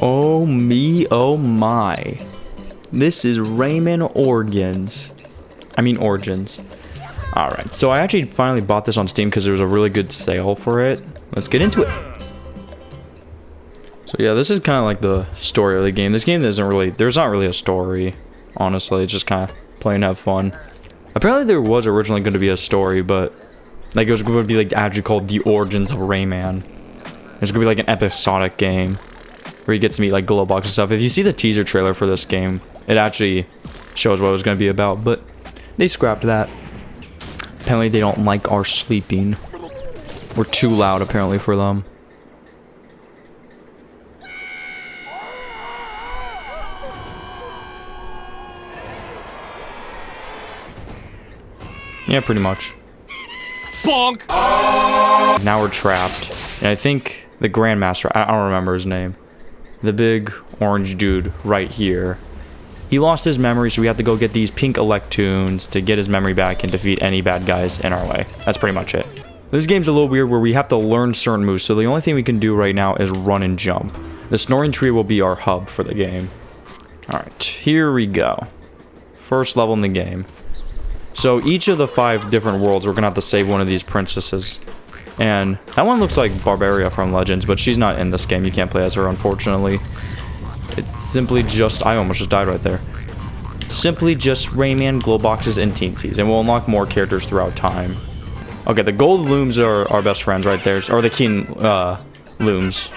Oh me, oh my. This is Rayman Organs. I mean Origins. Alright, so I actually finally bought this on Steam because there was a really good sale for it. Let's get into it. So yeah, this is kind of like the story of the game. This game isn't really, there's not really a story, honestly. It's just kind of play and have fun. Apparently there was originally going to be a story, but like it was going to be like actually called The Origins of Rayman. It's going to be like an episodic game where you get to meet like glow box and stuff. If you see the teaser trailer for this game, it actually shows what it was going to be about, but they scrapped that. Apparently they don't like our sleeping. We're too loud apparently for them. Yeah, pretty much. Bonk! Now we're trapped. And I think the Grandmaster, I don't remember his name. The big orange dude right here. He lost his memory, so we have to go get these pink Electoons to get his memory back and defeat any bad guys in our way. That's pretty much it. This game's a little weird where we have to learn certain moves, so the only thing we can do right now is run and jump. The snoring tree will be our hub for the game. Alright, here we go. First level in the game. So each of the 5 different worlds, we're gonna have to save one of these princesses. And that one looks like Barbaria from Legends, but she's not in this game. You can't play as her, unfortunately. It's simply just, I almost just died right there. Simply just Rayman, glow boxes, and teensies, and we'll unlock more characters throughout time. Okay, the gold looms are our best friends right there, or the keen looms.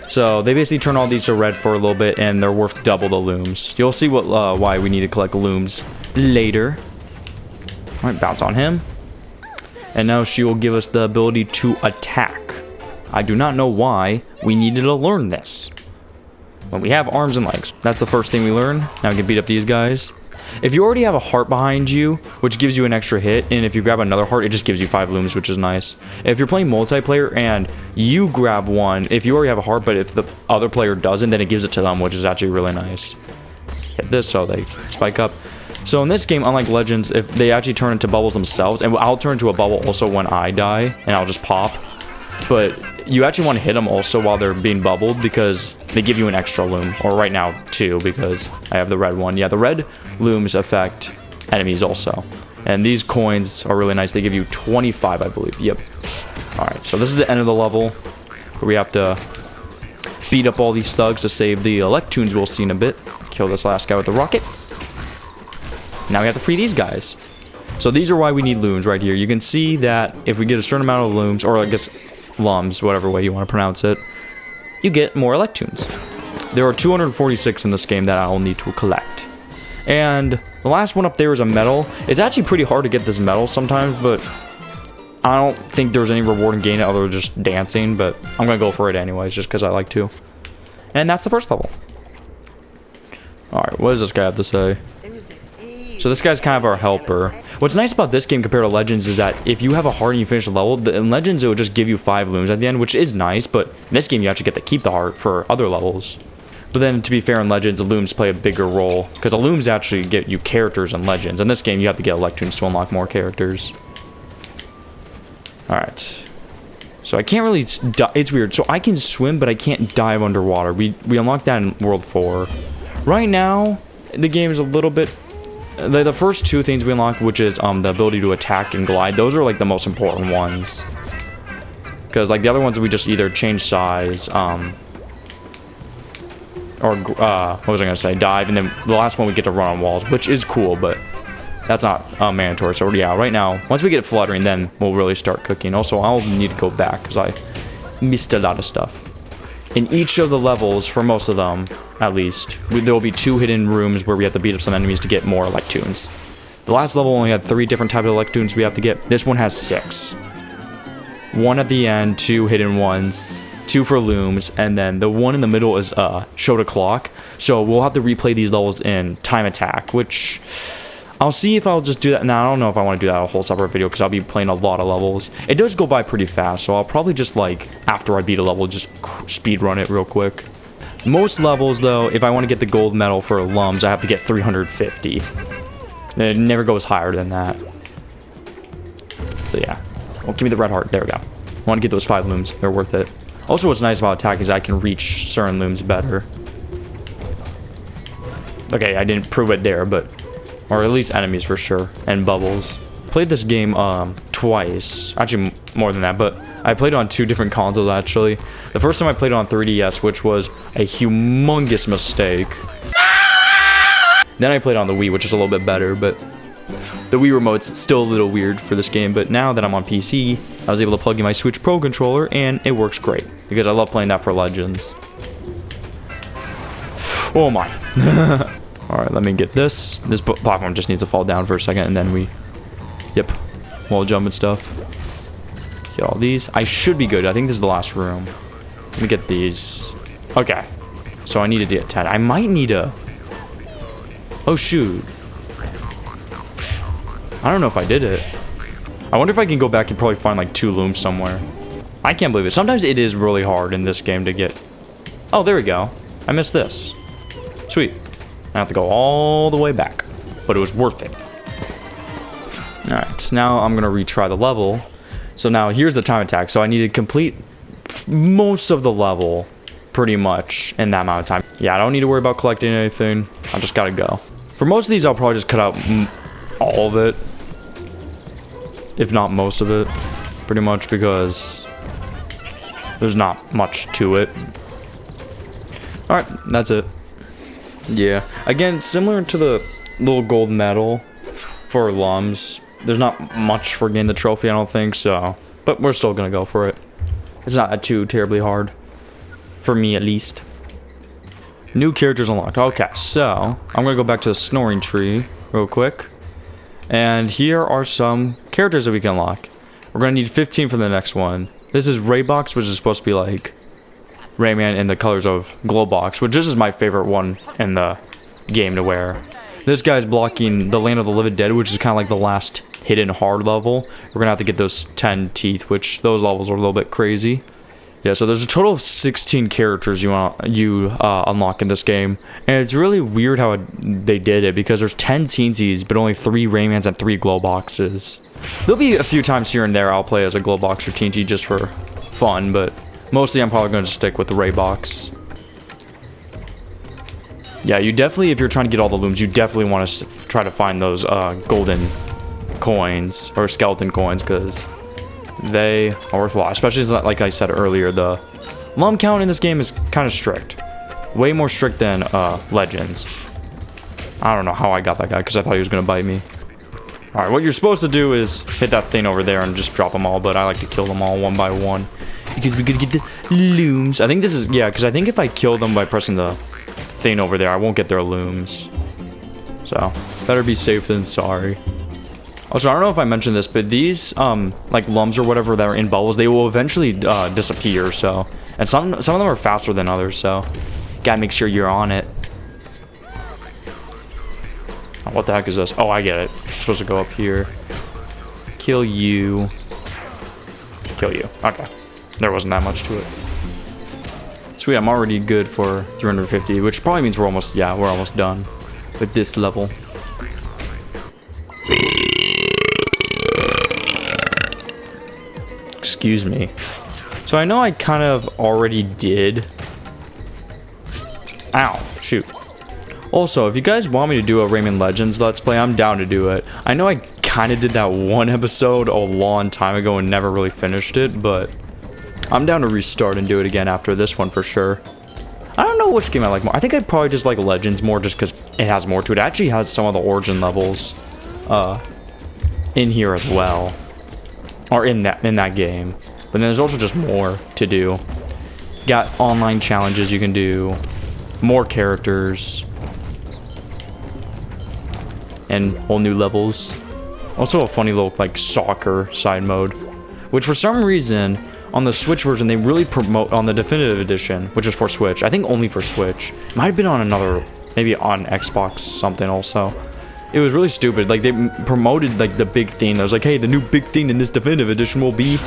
So they basically turn all these to red for a little bit, and they're worth double the looms. You'll see what why we need to collect looms later. All right, bounce on him. And now she will give us the ability to attack. I do not know why we needed to learn this. But we have arms and legs. That's the first thing we learn. Now we can beat up these guys. If you already have a heart behind you, which gives you an extra hit, and if you grab another heart, it just gives you 5 looms, which is nice. If you're playing multiplayer and you grab one, if you already have a heart, but if the other player doesn't, then it gives it to them, which is actually really nice. Hit this so they spike up. So in this game, unlike Legends, if they actually turn into bubbles themselves, and I'll turn into a bubble also when I die, and I'll just pop. But you actually want to hit them also while they're being bubbled because they give you an extra loom. Or right now, 2, because I have the red one. Yeah, the red looms affect enemies also. And these coins are really nice. They give you 25, I believe. Yep. Alright, so this is the end of the level where we have to beat up all these thugs to save the Electoons we'll see in a bit. Kill this last guy with the rocket. Now we have to free these guys. So these are why we need looms right here. You can see that if we get a certain amount of looms, or I guess lums, whatever way you want to pronounce it, you get more Electoons. There are 246 in this game that I'll need to collect. And the last one up there is a medal. It's actually pretty hard to get this medal sometimes, but I don't think there's any reward in gaining it other than just dancing, but I'm going to go for it anyways, just because I like to. And that's the first level. Alright, what does this guy have to say? So this guy's kind of our helper. What's nice about this game compared to Legends is that if you have a heart and you finish the level, in Legends it will just give you 5 looms at the end, which is nice, but in this game you actually get to keep the heart for other levels. But then to be fair, in Legends, the looms play a bigger role, because the looms actually get you characters in Legends. In this game, you have to get Electoons to unlock more characters. Alright. So I can't really, it's weird. So I can swim, but I can't dive underwater. We unlocked that in World 4. Right now, the game is a little bit... The first 2 things we unlocked, which is the ability to attack and glide, those are like the most important ones. Because like the other ones we just either change size, or what was I gonna say, dive, and then the last one we get to run on walls, which is cool, but that's not mandatory. So yeah, right now, once we get fluttering, then we'll really start cooking. Also, I'll need to go back because I missed a lot of stuff. In each of the levels, for most of them, at least, there will be 2 hidden rooms where we have to beat up some enemies to get more Electoons. The last level only had 3 different types of Electoons we have to get. This one has 6. 1 at the end, 2 hidden ones, 2 for looms, and then the one in the middle is show to clock. So we'll have to replay these levels in time attack, which I'll see if I'll just do that. Now, I don't know if I want to do that a whole separate video because I'll be playing a lot of levels. It does go by pretty fast, so I'll probably just, like, after I beat a level, just speed run it real quick. Most levels, though, if I want to get the gold medal for lums, I have to get 350. It never goes higher than that. So, yeah. Well, give me the red heart. There we go. I want to get those 5 looms. They're worth it. Also, what's nice about attack is I can reach certain looms better. Okay, I didn't prove it there, but... Or at least enemies for sure. And bubbles. Played this game twice. Actually, more than that, but I played it on 2 different consoles, actually. The first time I played it on 3DS, which was a humongous mistake. Then I played on the Wii, which is a little bit better, but... The Wii remote's still a little weird for this game, but now that I'm on PC, I was able to plug in my Switch Pro controller, and it works great. Because I love playing that for Legends. Oh my. Alright, let me get this. This platform just needs to fall down for a second, and then we... Yep. Wall jump and stuff. Get all these. I should be good. I think this is the last room. Let me get these. Okay. So I need to get 10. I might need a... Oh, shoot. I don't know if I did it. I wonder if I can go back and probably find like 2 looms somewhere. I can't believe it. Sometimes it is really hard in this game to get... Oh, there we go. I missed this. Sweet. I have to go all the way back. But it was worth it. Alright, so now I'm going to retry the level. So now here's the time attack. So I need to complete most of the level pretty much in that amount of time. Yeah, I don't need to worry about collecting anything. I just got to go. For most of these, I'll probably just cut out all of it. If not most of it. Pretty much because there's not much to it. Alright, that's it. Yeah. Again, similar to the little gold medal for Lums. There's not much for getting the trophy, I don't think, so... But we're still gonna go for it. It's not too terribly hard. For me, at least. New characters unlocked. Okay, so... I'm gonna go back to the snoring tree real quick. And here are some characters that we can unlock. We're gonna need 15 for the next one. This is Raybox, which is supposed to be like... Rayman in the colors of Glowbox, which this is my favorite one in the game to wear. This guy's blocking the Land of the Living Dead, which is kind of like the last hidden hard level. We're gonna have to get those 10 teeth, which those levels are a little bit crazy. Yeah, so there's a total of 16 characters you unlock in this game, and it's really weird how they did it because there's 10 Teensies, but only 3 Raymans and 3 Glowboxes. There'll be a few times here and there I'll play as a Glowbox or Teensy just for fun, but mostly I'm probably going to stick with the Raybox. Yeah, you definitely, if you're trying to get all the looms, you definitely want to try to find those golden coins or skeleton coins because they are worth a lot. Especially like I said earlier, the lum count in this game is kind of strict. Way more strict than Legends. I don't know how I got that guy because I thought he was going to bite me. Alright, what you're supposed to do is hit that thing over there and just drop them all, but I like to kill them all one by one. Because we could get the looms. I think this is, yeah, because I think if I kill them by pressing the thing over there, I won't get their looms. So, better be safe than sorry. Also, I don't know if I mentioned this, but these, like lums or whatever that are in bubbles, they will eventually disappear, so. And some of them are faster than others, so. Gotta make sure you're on it. Oh, what the heck is this? Oh, I get it. I'm supposed to go up here. Kill you. Kill you. Okay. There wasn't that much to it. Sweet, I'm already good for 350, which probably means we're almost, yeah, we're almost done with this level. Excuse me. So I know I kind of already did. Ow, shoot. Also, if you guys want me to do a Rayman Legends Let's Play, I'm down to do it. I know I kind of did that one episode a long time ago and never really finished it, but I'm down to restart and do it again after this one for sure. I don't know which game I like more. I think I'd probably just like Legends more just because it has more to it. It actually has some of the origin levels in here as well. Or in that game. But then there's also just more to do. Got online challenges you can do. More characters. And whole new levels. Also a funny little like soccer side mode. Which for some reason on the Switch version, they really promote on the Definitive Edition, which is for Switch. I think only for Switch. Might have been on another, maybe on Xbox something also. It was really stupid. Like, they promoted, like, the big theme. It was like, hey, the new big theme in this Definitive Edition will be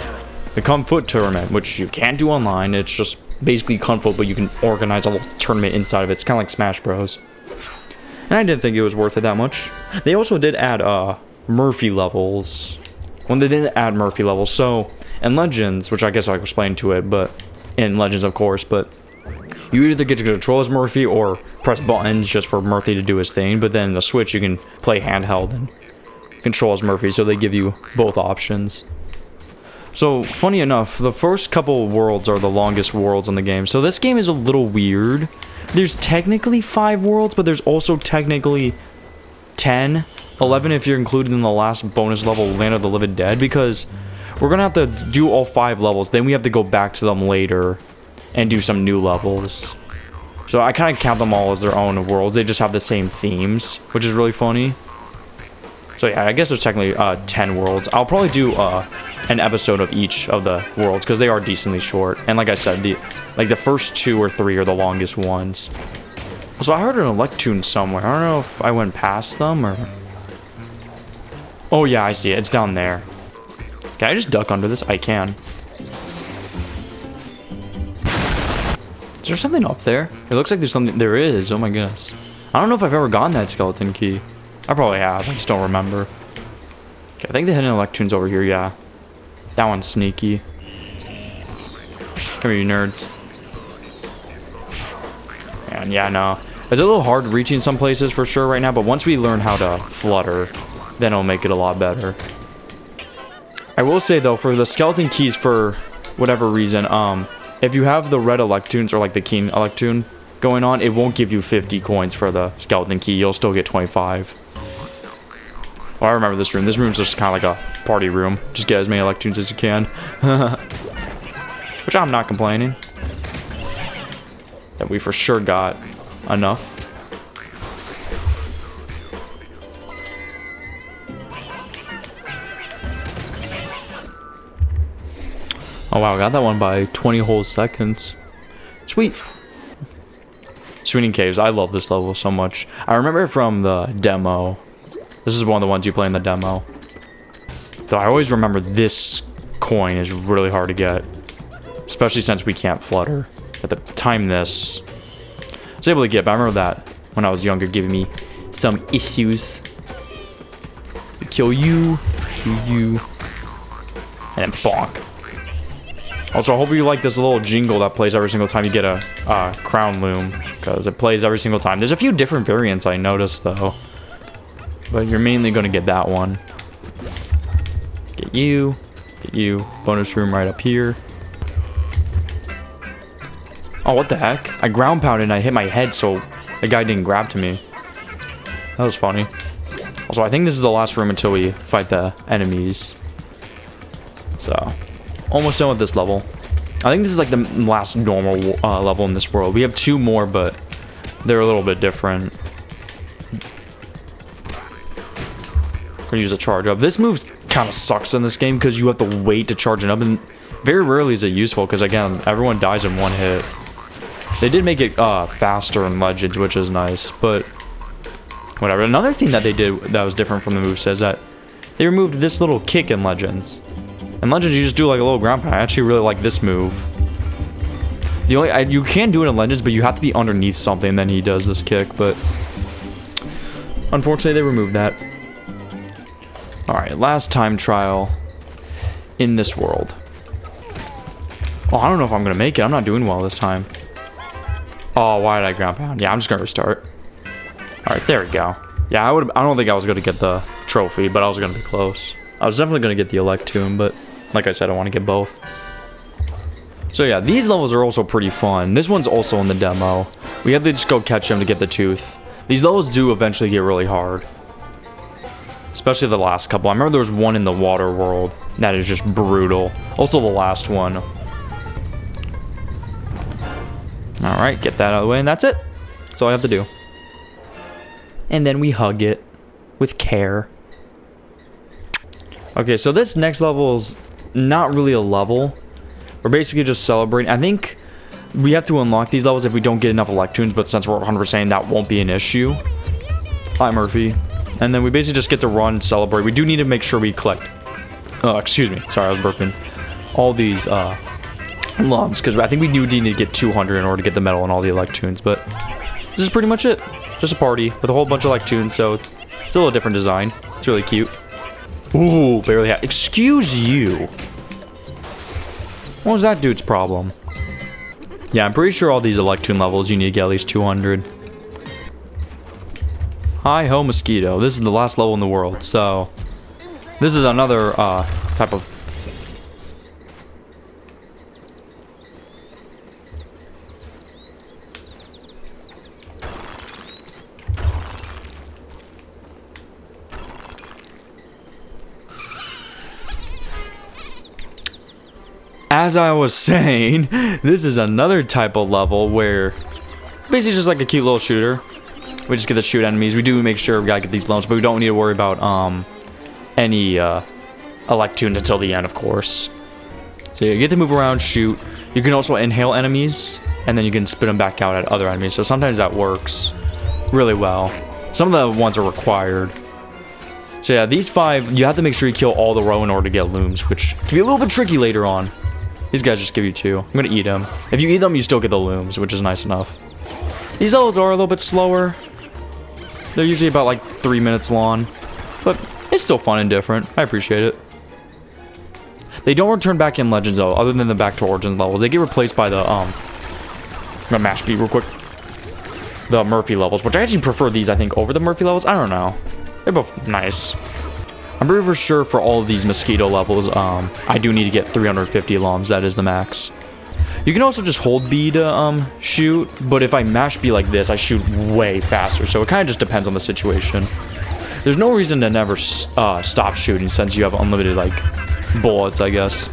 the Kung Fu Tournament, which you can't do online. It's just basically Kung Fu, but you can organize a little tournament inside of it. It's kind of like Smash Bros. And I didn't think it was worth it that much. They also did add, Murphy levels. Well, they didn't add Murphy levels, so... And Legends, which I guess I'll explain to it, but in Legends, of course, but you either get to control as Murphy or press buttons just for Murphy to do his thing, but then the Switch you can play handheld and control as Murphy, so they give you both options. So, funny enough, the first couple worlds are the longest worlds in the game, so this game is a little weird. There's technically 5 worlds, but there's also technically 10, 11 if you're included in the last bonus level, Land of the Living Dead, because we're gonna have to do all 5 levels, then we have to go back to them later and do some new levels. So I kind of count them all as their own worlds. They just have the same themes, which is really funny. So yeah, I guess there's technically 10 worlds. I'll probably do an episode of each of the worlds because they are decently short. And like I said, the first 2 or 3 are the longest ones. So I heard an Electoon somewhere. I don't know if I went past them or... Oh yeah, I see it. It's down there. Can I just duck under this? I can. Is there something up there? It looks like there's something. There is. Oh my goodness. I don't know if I've ever gotten that skeleton key. I probably have. I just don't remember. Okay, I think the hidden Electoon's over here. Yeah. That one's sneaky. Come here, you nerds. And yeah, no. It's a little hard reaching some places for sure right now, but once we learn how to flutter, then it'll make it a lot better. I will say though, for the skeleton keys, for whatever reason, if you have the red Electoons or like the King Electoon going on, it won't give you 50 coins for the skeleton key. You'll still get 25. Well, I remember this room. This room's just kind of like a party room. Just get as many Electoons as you can. Which I'm not complaining. That we for sure got enough. Oh wow, got that one by 20 whole seconds. Sweet. Sweeney Caves, I love this level so much. I remember it from the demo. This is one of the ones you play in the demo. Though I always remember this coin is really hard to get. Especially since we can't flutter. At the time this... I was able to get, but I remember that when I was younger giving me some issues. Kill you, and then bonk. Also, I hope you like this little jingle that plays every single time you get a crown loom, because it plays every single time. There's a few different variants I noticed though, but you're mainly going to get that one. Get you. Bonus room right up here. Oh, what the heck? I ground pounded and I hit my head, so the guy didn't grab to me. That was funny. Also, I think this is the last room until we fight the enemies. So... almost done with this level. I think this is like the last normal level in this world. We have 2 more, but they're a little bit different. I'm gonna use a charge up. This move kind of sucks in this game because you have to wait to charge it up, and very rarely is it useful because again, everyone dies in 1 hit. They did make it faster in Legends, which is nice, but whatever. Another thing that they did that was different from the moveset is that they removed this little kick in Legends. In Legends, you just do like a little ground pound. I actually really like this move. The only you can do it in Legends, but you have to be underneath something, then he does this kick. But unfortunately, they removed that. All right, last time trial in this world. Oh, I don't know if I'm gonna make it. I'm not doing well this time. Oh, why did I ground pound? Yeah, I'm just gonna restart. All right, there we go. Yeah, I don't think I was gonna get the trophy, but I was gonna be close. I was definitely gonna get the Electoon, but like I said, I want to get both. So yeah, these levels are also pretty fun. This one's also in the demo. We have to just go catch him to get the tooth. These levels do eventually get really hard. Especially the last couple. I remember there was one in the water world that is just brutal. Also the last one. Alright, get that out of the way, and that's it. That's all I have to do. And then we hug it with care. Okay, so this next level is not really a level. We're basically just celebrating. I think we have to unlock these levels if we don't get enough Electoons, but since we're 100% that won't be an issue. Hi, Murphy. And then we basically just get to run, celebrate. We do need to make sure we collect... excuse me. Sorry, I was burping. All these loves, because I think we do need to get 200 in order to get the medal and all the Electoons, but this is pretty much it. Just a party with a whole bunch of Electoons, so it's a little different design. It's really cute. Ooh, barely had. Excuse you. What was that dude's problem? Yeah, I'm pretty sure all these Electoon levels you need to get at least 200. Hi-ho mosquito. This is the last level in the world, so this is another type of... As I was saying, this is another type of level where basically just like a cute little shooter. We just get to shoot enemies. We do make sure we gotta get these lumps, but we don't need to worry about any Electoons until the end, of course. So you get to move around, shoot. You can also inhale enemies, and then you can spit them back out at other enemies. So sometimes that works really well. Some of the ones are required. So yeah, these 5, you have to make sure you kill all the row in order to get looms, which can be a little bit tricky later on. These guys just give you 2. I'm gonna eat them. If you eat them, you still get the looms, which is nice enough. These levels are a little bit slower. They're usually about like 3 minutes long, but it's still fun and different. I appreciate it. They don't return back in Legends though, other than the back to Origins levels. They get replaced by the I'm gonna mash beat real quick. The Murphy levels, which I actually prefer these, I think, over the Murphy levels. I don't know. They're both nice. I'm pretty for sure for all of these mosquito levels, I do need to get 350 lums. That is the max. You can also just hold B to shoot, but if I mash B like this, I shoot way faster. So it kind of just depends on the situation. There's no reason to never stop shooting since you have unlimited like bullets, I guess.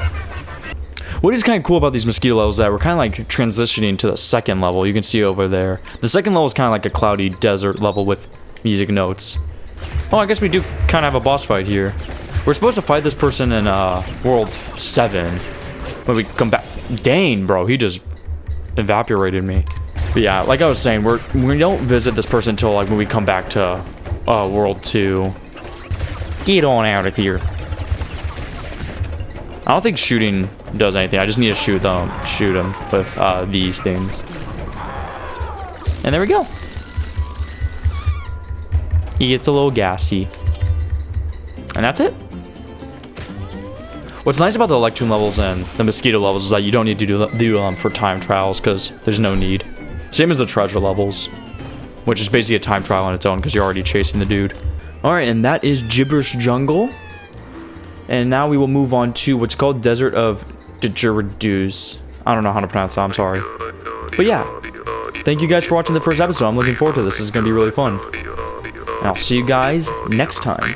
What is kind of cool about these mosquito levels is that we're kind of like transitioning to the second level. You can see over there. The second level is kind of like a cloudy desert level with music notes. Oh, I guess we do kind of have a boss fight here. We're supposed to fight this person in World 7 when we come back. Dang, bro, he just evaporated me. But yeah, like I was saying, we don't visit this person until like when we come back to World 2. Get on out of here. I don't think shooting does anything. I just need to shoot them with these things. And there we go. He gets a little gassy. And that's it. What's nice about the Electoon levels and the mosquito levels is that you don't need to do them for time trials because there's no need. Same as the treasure levels, which is basically a time trial on its own because you're already chasing the dude. Alright, and that is Gibberish Jungle. And now we will move on to what's called Desert of Didgeridoo's. I don't know how to pronounce that, I'm sorry. But yeah, thank you guys for watching the first episode. I'm looking forward to this. This is going to be really fun. And I'll see you guys next time.